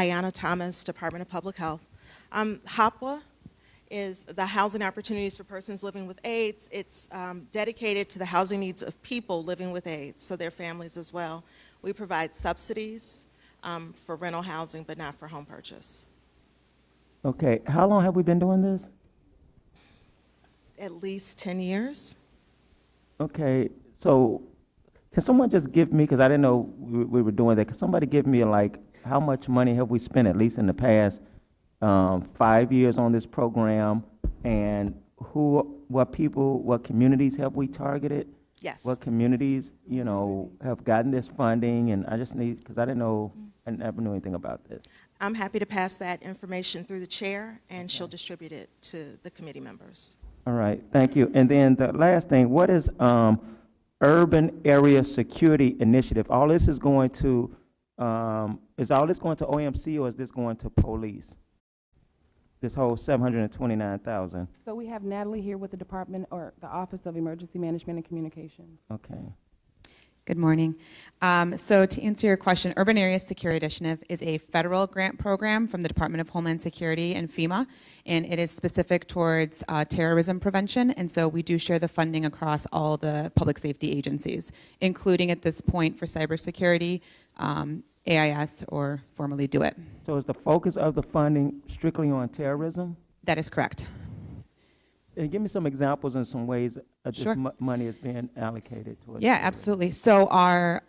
Ayanna Thomas, Department of Public Health. HOPWA is the Housing Opportunities for Persons Living with AIDS. It's dedicated to the housing needs of people living with AIDS, so their families as well. We provide subsidies for rental housing, but not for home purchase. Okay, how long have we been doing this? At least 10 years. Okay, so can someone just give me, because I didn't know we were doing that, can somebody give me like how much money have we spent at least in the past 5 years on this program, and what communities have we targeted? Yes. What communities, have gotten this funding, and I just need, because I didn't know, I never knew anything about this. I'm happy to pass that information through the chair, and she'll distribute it to the committee members. All right, thank you. And then the last thing, what is Urban Area Security Initiative? All this is going to, is all this going to OMC, or is this going to police? This whole 729,000. So we have Natalie here with the Department or the Office of Emergency Management and Communications. Okay. Good morning. So to answer your question, Urban Area Security Initiative is a federal grant program from the Department of Homeland Security and FEMA, and it is specific towards terrorism prevention, and so we do share the funding across all the public safety agencies, including at this point for cybersecurity, AIS, or formerly DO-IT. So is the focus of the funding strictly on terrorism? That is correct. And give me some examples and some ways this Sure. money is being allocated towards. Yeah, absolutely. So our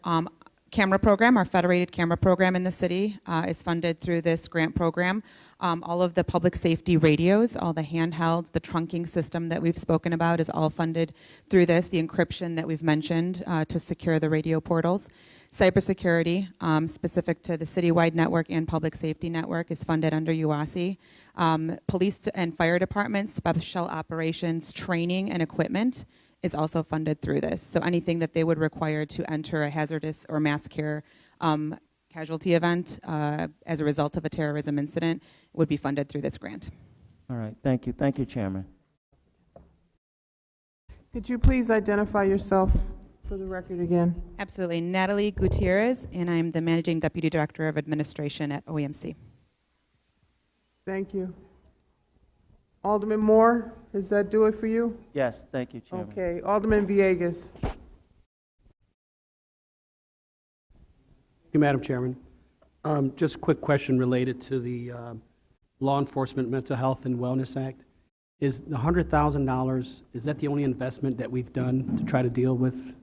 camera program, our federated camera program in the city is funded through this grant program. All of the public safety radios, all the handhelds, the trunking system that we've spoken about is all funded through this, the encryption that we've mentioned to secure the radio portals. Cybersecurity, specific to the citywide network and public safety network, is funded under UASI. Police and fire departments, special operations, training, and equipment is also funded through this. So anything that they would require to enter a hazardous or mass care casualty event as a result of a terrorism incident would be funded through this grant. All right, thank you. Thank you, Chairman. Could you please identify yourself for the record again? Absolutely. Natalie Gutierrez, and I'm the Managing Deputy Director of Administration at OEMC. Thank you. Alderman Moore, does that do it for you? Yes, thank you, Chairman. Okay, Alderman Villegas. Thank you, Madam Chairman. Just a quick question related to the Law Enforcement Mental Health and Wellness Act. Is the $100,000, is that the only investment that we've done to try to deal with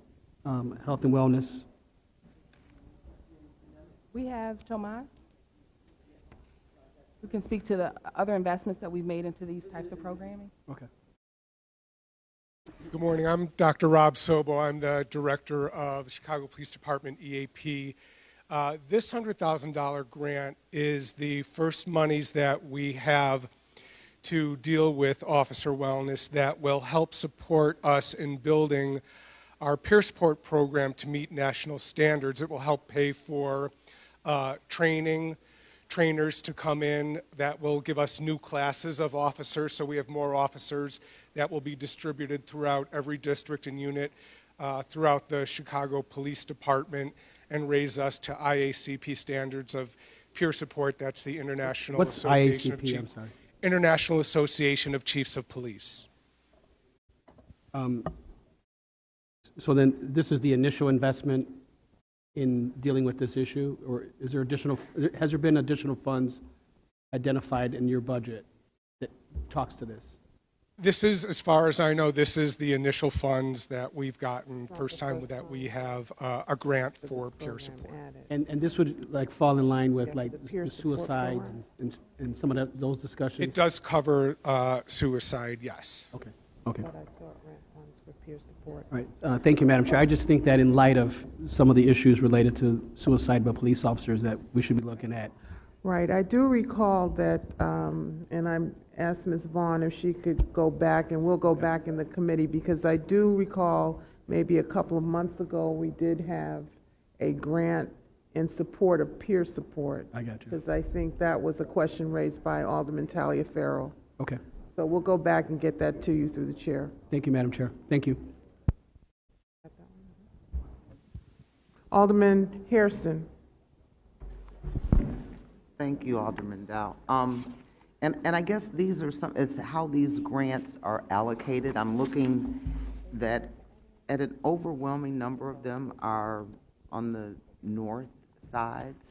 health and wellness? We have Tomas, who can speak to the other investments that we've made into these types of programming. Okay. Good morning. I'm Dr. Rob Sobo. I'm the director of the Chicago Police Department EAP. This $100,000 grant is the first monies that we have to deal with officer wellness that will help support us in building our peer support program to meet national standards. It will help pay for trainers to come in that will give us new classes of officers, so we have more officers that will be distributed throughout every district and unit throughout the Chicago Police Department and raise us to IACP standards of peer support. That's the International What's Association of IACP? Chiefs. I'm sorry. International Association of Chiefs of Police. So then this is the initial investment in dealing with this issue, or is there has there been additional funds identified in your budget that talks to this? This is, as far as I know, this is the initial funds that we've gotten, first time that we have a grant for peer support. And this would like fall in line with like the peer the support suicide program. and some of those discussions? It does cover suicide, yes. Okay, okay. But I thought grant funds for peer support. All right, thank you, Madam Chair. I just think that in light of some of the issues related to suicide by police officers that we should be looking at. Right, I do recall that, and I asked Ms. Vaughn if she could go back, and we'll go back in the committee, because I do recall maybe a couple of months ago, we did have a grant in support of peer support. I got you. Because I think that was a question raised by Alderman Taliaferro. Okay, So we'll go back and get that to you through the chair. thank you, Madam Chair. Thank you. Alderman Hairston. Thank you, Alderman Dow. And I guess these are it's how these grants are allocated. I'm looking that at an overwhelming number of them are on the north sides.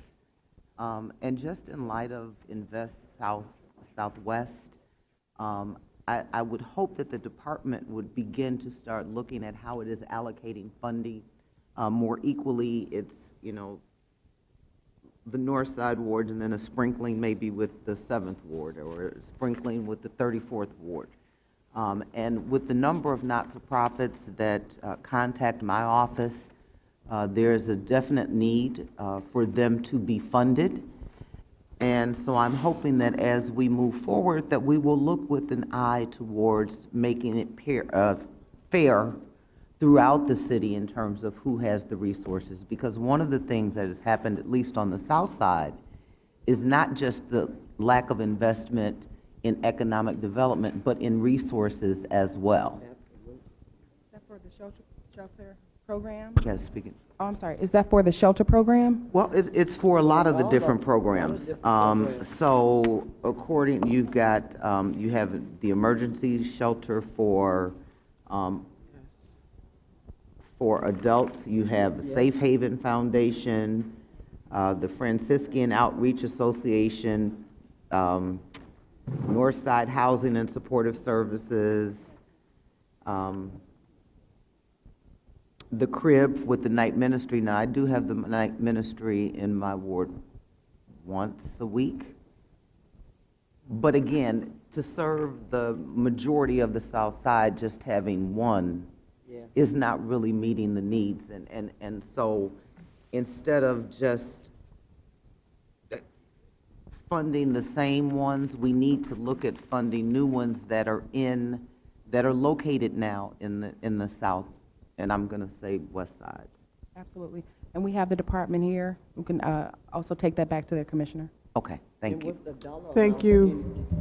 And just in light of Invest Southwest, I would hope that the department would begin to start looking at how it is allocating funding more equally. It's, the north side wards and then a sprinkling maybe with the 7th ward or a sprinkling with the 34th ward. And with the number of not-for-profits that contact my office, there's a definite need for them to be funded. And so I'm hoping that as we move forward, that we will look with an eye towards making it fair throughout the city in terms of who has the resources. Because one of the things that has happened, at least on the south side, is not just the lack of investment in economic development, but in resources as well. Is that for the shelter program? Yes, speaking. Oh, I'm sorry. Is that for the shelter program? Well, it's for a lot of the different programs. So according, you've got, you have the emergency shelter for adults. You have the Safe Haven Foundation, the Franciscan Outreach Association, Northside Housing and Supportive Services, the Crib with the night ministry. Now, I do have the night ministry in my ward once a week. But again, to serve the majority of the south side, just having one is not really meeting the needs. And so instead of just funding the same ones, we need to look at funding new ones that are located now in the south. And I'm going to say west sides. Absolutely. And we have the department here who can also take that back to their commissioner. Okay, thank you. Thank you,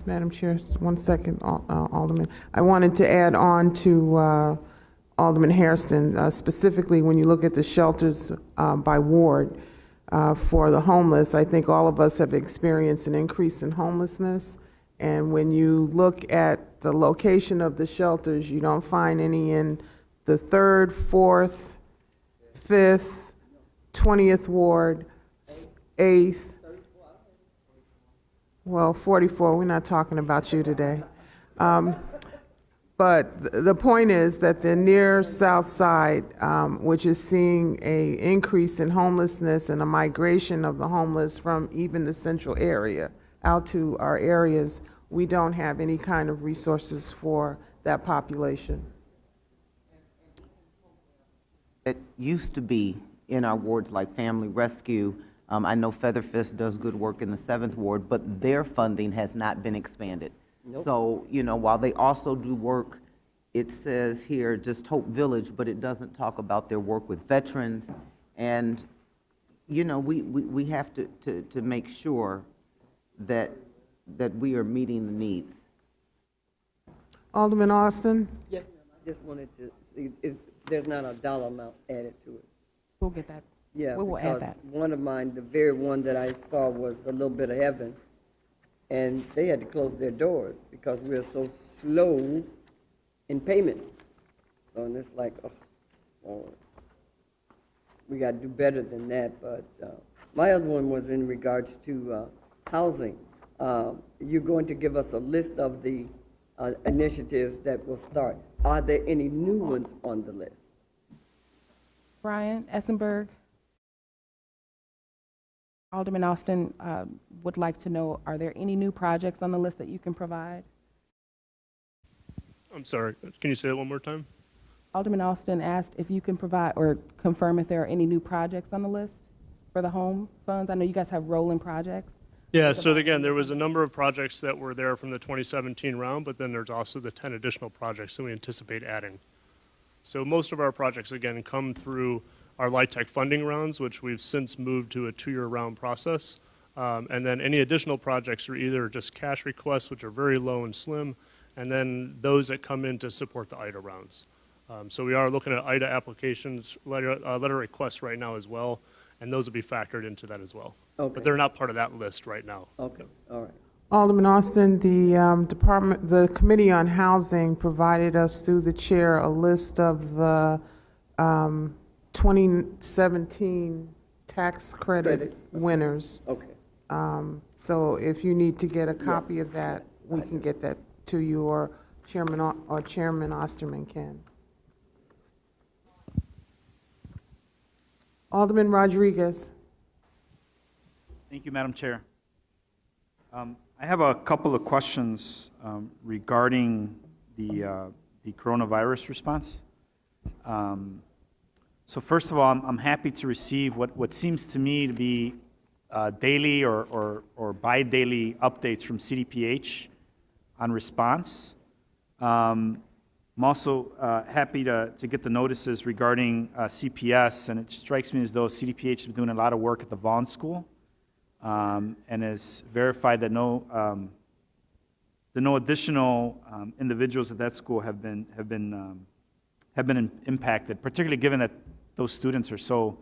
Madam Chair. Just 1 second, Alderman. I wanted to add on to Alderman Hairston, specifically when you look at the shelters by ward for the homeless. I think all of us have experienced an increase in homelessness. And when you look at the location of the shelters, you don't find any in the 3rd, 4th, 5th, 20th ward, 8th. Well, 44, we're not talking about you today. But the point is that the near south side, which is seeing a increase in homelessness and a migration of the homeless from even the central area out to our areas, we don't have any kind of resources for that population. It used to be in our wards like Family Rescue. I know Featherfist does good work in the 7th ward, but their funding has not been expanded. So, while they also do work, it says here just Hope Village, but it doesn't talk about their work with veterans. And, we have to make sure that we are meeting the needs. Alderman Austin? Yes, ma'am. I just wanted to see, there's not a dollar amount added to it. We'll get that. Yeah, We will add because that. one of mine, the very one that I saw was A Little Bit of Heaven, and they had to close their doors because we're so slow in payment. So, and it's like, oh, we got to do better than that. But my other one was in regards to housing. You're going to give us a list of the initiatives that will start. Are there any new ones on the list? Brian Essenberg. Alderman Austin would like to know, are there any new projects on the list that you can provide? I'm sorry, can you say that one more time? Alderman Austin asked if you can provide or confirm if there are any new projects on the list for the home funds. I know you guys have rolling projects. Yeah, so again, there was a number of projects that were there from the 2017 round, but then there's also the 10 additional projects that we anticipate adding. So most of our projects, again, come through our LIHTC funding rounds, which we've since moved to a 2-year round process. And then any additional projects are either just cash requests, which are very low and slim, and then those that come in to support the IDA rounds. So we are looking at IDA applications, letter requests right now as well. and those will be factored into that as well. Okay. But they're not part of that list right now. Okay, all right. Alderman Austin, the Committee on Housing provided us through the chair a list of the 2017 tax credit Credits. winners. Okay, So if you need to get a copy Yes, of that, yes, we I can do. get that to you, or Chairman Osterman can. Alderman Rodriguez. Thank you, Madam Chair. I have a couple of questions regarding the coronavirus response. So first of all, I'm happy to receive what seems to me to be daily or bi-daily updates from CDPH on response. I'm also happy to get the notices regarding CPS, and it strikes me as though CDPH has been doing a lot of work at the Vaughn School, and has verified that no additional individuals at that school have been impacted, particularly given that those students are so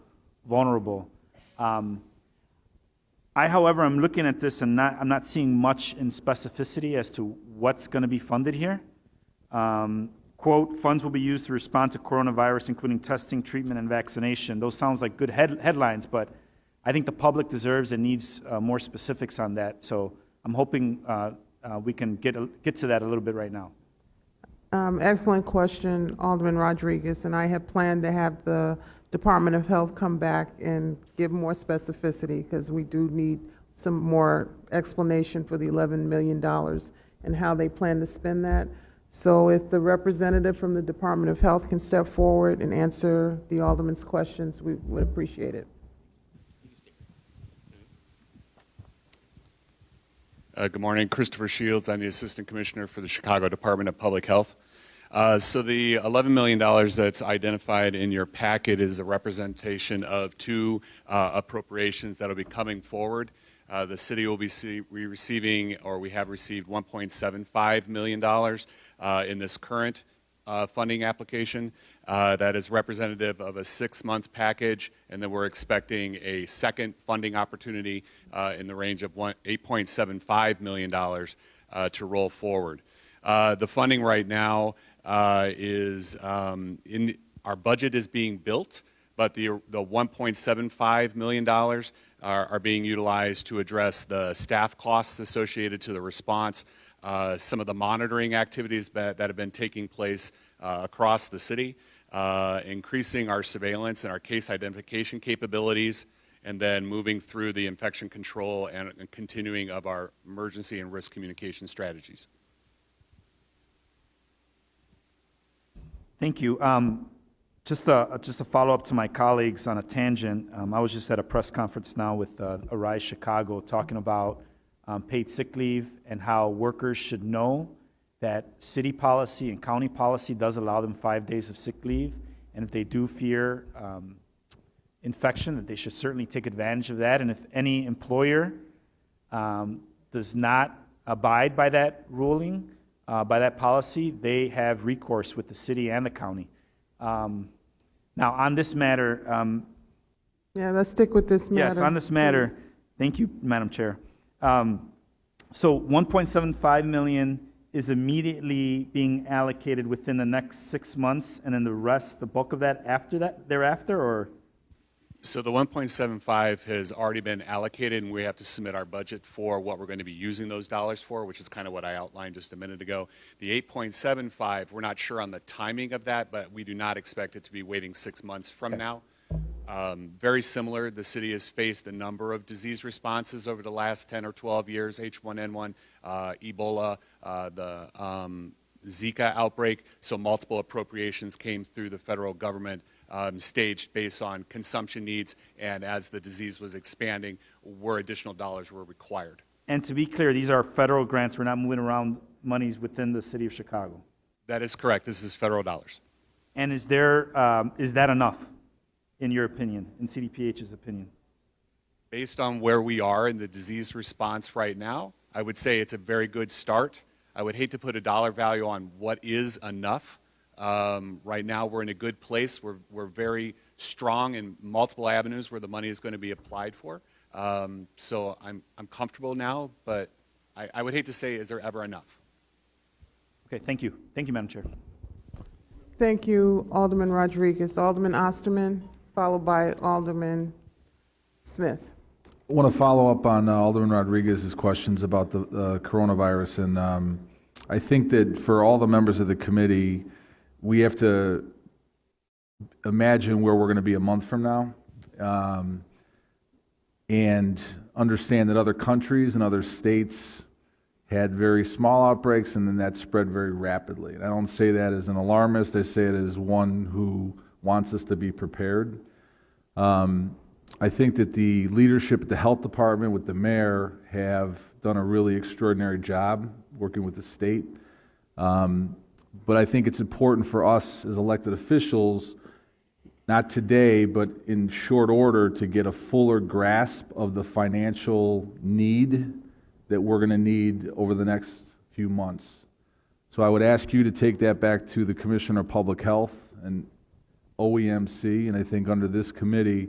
vulnerable. I, however, am looking at this and I'm not seeing much in specificity as to what's going to be funded here. Quote, funds will be used to respond to coronavirus, including testing, treatment, and vaccination. Those sounds like good headlines, but I think the public deserves and needs more specifics on that. So I'm hoping we can get to that a little bit right now. Excellent question, Alderman Rodriguez, and I have planned to have the Department of Health come back and give more specificity, because we do need some more explanation for the $11 million and how they plan to spend that. So if the representative from the Department of Health can step forward and answer the alderman's questions, we would appreciate it. Good morning, Christopher Shields. I'm the Assistant Commissioner for the Chicago Department of Public Health. So the $11 million that's identified in your packet is a representation of two appropriations that will be coming forward. The city will be receiving, or we have received, $1.75 million in this current funding application. That is representative of a 6-month package, and then we're expecting a second funding opportunity in the range of $8.75 million to roll forward. The funding right now is our budget is being built, but the $1.75 million are being utilized to address the staff costs associated to the response, some of the monitoring activities that have been taking place across the city, increasing our surveillance and our case identification capabilities, and then moving through the infection control and continuing of our emergency and risk communication strategies. Thank you. Just a follow-up to my colleagues on a tangent. I was just at a press conference now with Arise Chicago talking about paid sick leave and how workers should know that city policy and county policy does allow them 5 days of sick leave, and if they do fear infection, that they should certainly take advantage of that. And if any employer does not abide by that ruling, by that policy, they have recourse with the city and the county. Now, on this matter, Yeah, let's stick with this matter. yes, on this matter, please. thank you, Madam Chair. So 1.75 million is immediately being allocated within the next 6 months, and then the rest, the bulk of that thereafter, or? So the 1.75 has already been allocated, and we have to submit our budget for what we're going to be using those dollars for, which is kind of what I outlined just a minute ago. The 8.75, we're not sure on the timing of that, but we do not expect it to be waiting 6 months from now. Very similar, the city has faced a number of disease responses over the last 10 or 12 years, H1N1, Ebola, the Zika outbreak, so multiple appropriations came through the federal government, staged based on consumption needs, and as the disease was expanding, where additional dollars were required. And to be clear, these are federal grants. We're not moving around monies within the city of Chicago. That is correct. This is federal dollars. And is that enough, in your opinion, in CDPH's opinion? Based on where we are in the disease response right now, I would say it's a very good start. I would hate to put a dollar value on what is enough. Right now, we're in a good place. We're very strong in multiple avenues where the money is going to be applied for. So I'm comfortable now, but I would hate to say, is there ever enough? Okay, thank you. Thank you, Madam Chair. Thank you, Alderman Rodriguez. Alderman Osterman, followed by Alderman Smith. I want to follow up on Alderman Rodriguez's questions about the coronavirus, and I think that for all the members of the committee, we have to imagine where we're going to be a month from now, and understand that other countries and other states had very small outbreaks, and then that spread very rapidly. And I don't say that as an alarmist, I say it as one who wants us to be prepared. I think that the leadership at the health department with the mayor have done a really extraordinary job working with the state. But I think it's important for us as elected officials, not today, but in short order, to get a fuller grasp of the financial need that we're going to need over the next few months. So I would ask you to take that back to the Commissioner of Public Health and OEMC, and I think under this committee,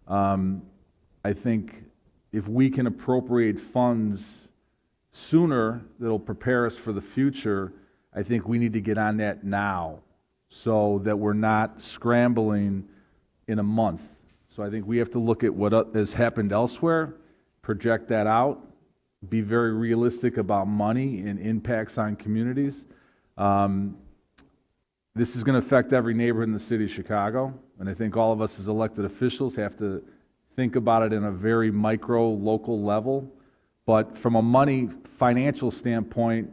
I think if we can appropriate funds sooner that'll prepare us for the future, I think we need to get on that now so that we're not scrambling in a month. So I think we have to look at what has happened elsewhere, project that out, be very realistic about money and impacts on communities. This is going to affect every neighborhood in the city of Chicago, and I think all of us as elected officials have to think about it in a very micro, local level. But from a financial standpoint,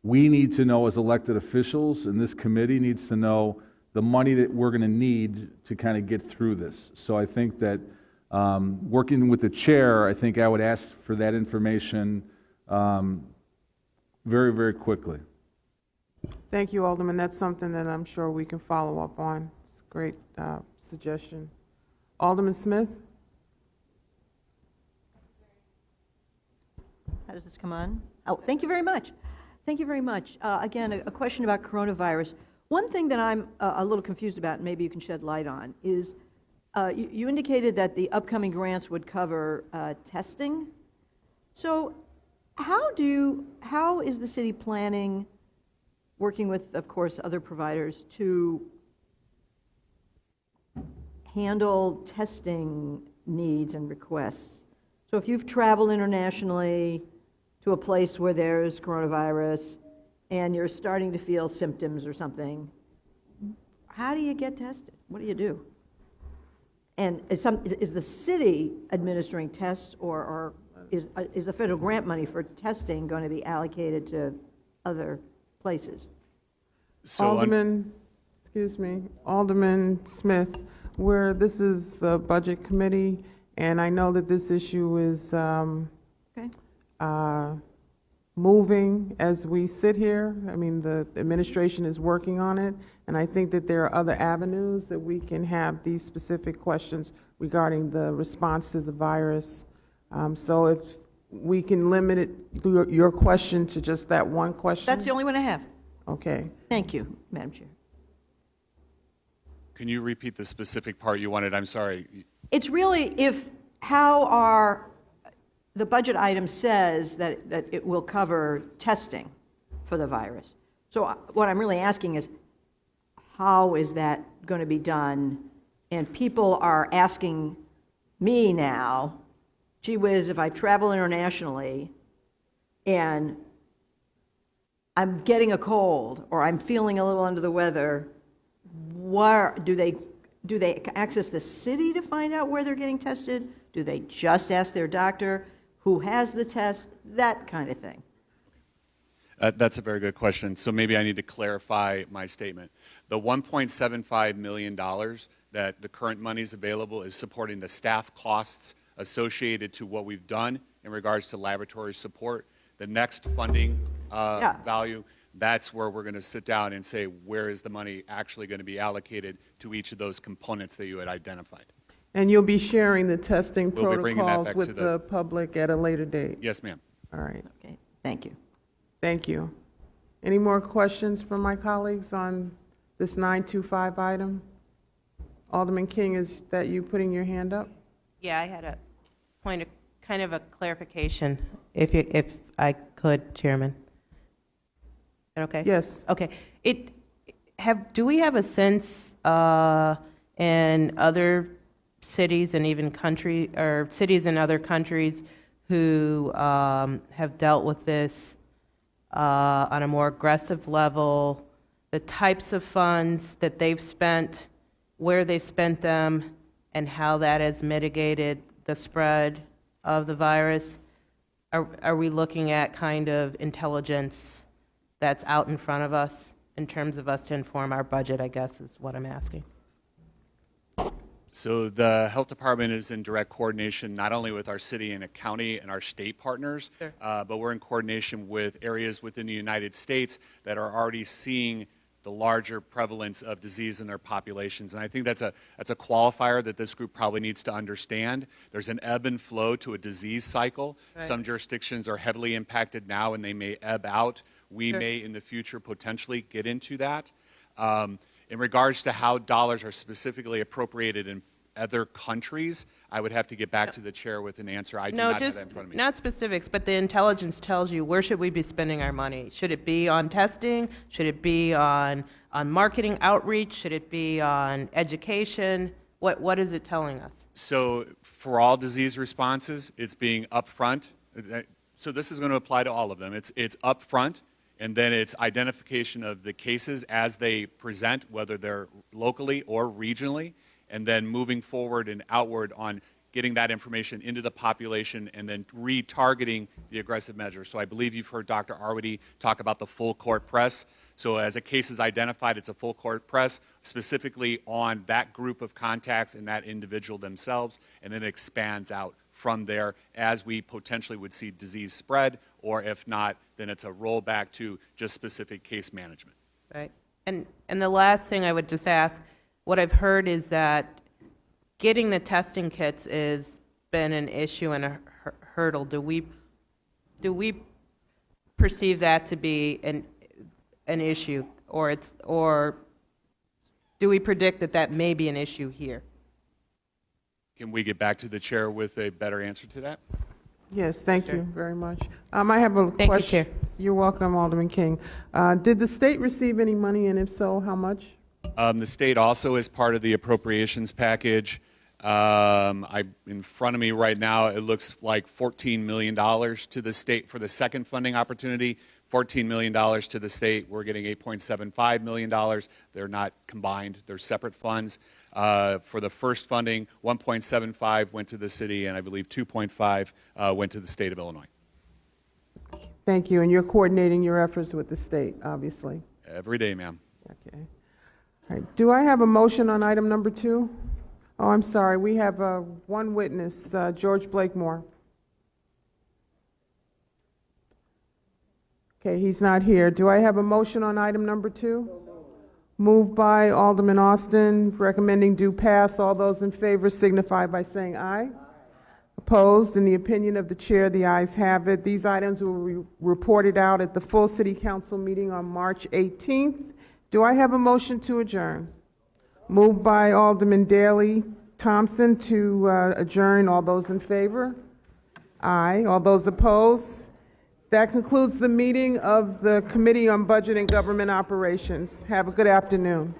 we need to know as elected officials, and this committee needs to know the money that we're going to need to kind of get through this. So I think that working with the chair, I think I would ask for that information very, very quickly. Thank you, Alderman. That's something that I'm sure we can follow up on. It's a great suggestion. Alderman Smith? How does this come on? Oh, thank you very much. Thank you very much. Again, a question about coronavirus. One thing that I'm a little confused about, and maybe you can shed light on, is you indicated that the upcoming grants would cover testing. So how is the city planning, working with, of course, other providers, to handle testing needs and requests? So if you've traveled internationally to a place where there's coronavirus and you're starting to feel symptoms or something, how do you get tested? What do you do? And is the city administering tests, or is the federal grant money for testing going to be allocated to other places? So Alderman Smith, where this is the Budget Committee, and I know that this issue is moving as we sit here. I mean, the administration is working on it, and I think that there are other avenues that we can have these specific questions regarding the response to the virus. So if we can limit it, your question to just that one question? That's the only one I have. Okay. Thank you, Madam Chair. Can you repeat the specific part you wanted? I'm sorry. It's really the budget item says that it will cover testing for the virus. So what I'm really asking is, how is that going to be done? And people are asking me now, gee whiz, if I travel internationally and I'm getting a cold or I'm feeling a little under the weather, where do they access the city to find out where they're getting tested? Do they just ask their doctor who has the test? That kind of thing. That's a very good question. So maybe I need to clarify my statement. The $1.75 million that the current money is available is supporting the staff costs associated to what we've done in regards to laboratory support. The next funding value, that's where we're going to sit down and say, where is the money actually going to be allocated to each of those components that you had identified. And you'll be sharing the testing We'll be bringing that protocols back with to the public at a later date? Yes, ma'am. All right. Okay, thank you. Thank you. Any more questions from my colleagues on this 925 item? Alderman King, is that you putting your hand up? Yeah, I had a point of, kind of a clarification, if I could, Chairman. Is that okay? Yes. Okay. Do we have a sense in other cities and even cities in other countries who have dealt with this on a more aggressive level, the types of funds that they've spent, where they've spent them, and how that has mitigated the spread of the virus? Are we looking at kind of intelligence that's out in front of us in terms of us to inform our budget, I guess, is what I'm asking. So the health department is in direct coordination not only with our city and county and our state partners, Sure. But we're in coordination with areas within the United States that are already seeing the larger prevalence of disease in their populations. And I think that's a qualifier that this group probably needs to understand. There's an ebb and flow to a disease cycle. Right. Some jurisdictions are heavily impacted now and they may ebb out. We Sure. may in the future potentially get into that. In regards to how dollars are specifically appropriated in other countries, I would have to get back to the chair with an answer. I do No, not have just that in front of me. not specifics, but the intelligence tells you where should we be spending our money? Should it be on testing? Should it be on marketing outreach? Should it be on education? What is it telling us? So for all disease responses, it's being upfront. So this is going to apply to all of them. It's upfront, and then it's identification of the cases as they present, whether they're locally or regionally, and then moving forward and outward on getting that information into the population and then retargeting the aggressive measures. So I believe you've heard Dr. Arwady talk about the full court press. So as a case is identified, it's a full court press specifically on that group of contacts and that individual themselves, and then it expands out from there as we potentially would see disease spread, or if not, then it's a rollback to just specific case management. Right. And the last thing I would just ask, what I've heard is that getting the testing kits has been an issue and a hurdle. Do we perceive that to be an issue, or do we predict that may be an issue here? Can we get back to the chair with a better answer to that? Yes, thank you very much. I have a Thank you, question. Chair. You're welcome, Alderman King. Did the state receive any money, and if so, how much? The state also is part of the appropriations package. In front of me right now, it looks like $14 million to the state for the second funding opportunity, $14 million to the state. We're getting $8.75 million. They're not combined, they're separate funds. For the first funding, 1.75 went to the city, and I believe 2.5 went to the state of Illinois. Thank you, and you're coordinating your efforts with the state, obviously. Every day, ma'am. Okay. All right. Do I have a motion on item number 2? Oh, I'm sorry, we have one witness, George Blakemore. Okay, he's not here. Do I have a motion on item number 2? Moved by Alderman Austin, recommending due pass. All those in favor signify by saying aye. Opposed? In the opinion of the chair, the ayes have it. These items will be reported out at the full city council meeting on March 18th. Do I have a motion to adjourn? Moved by Alderman Daley Thompson to adjourn. All those in favor? Aye. All those opposed? That concludes the meeting of the Committee on Budget and Government Operations. Have a good afternoon.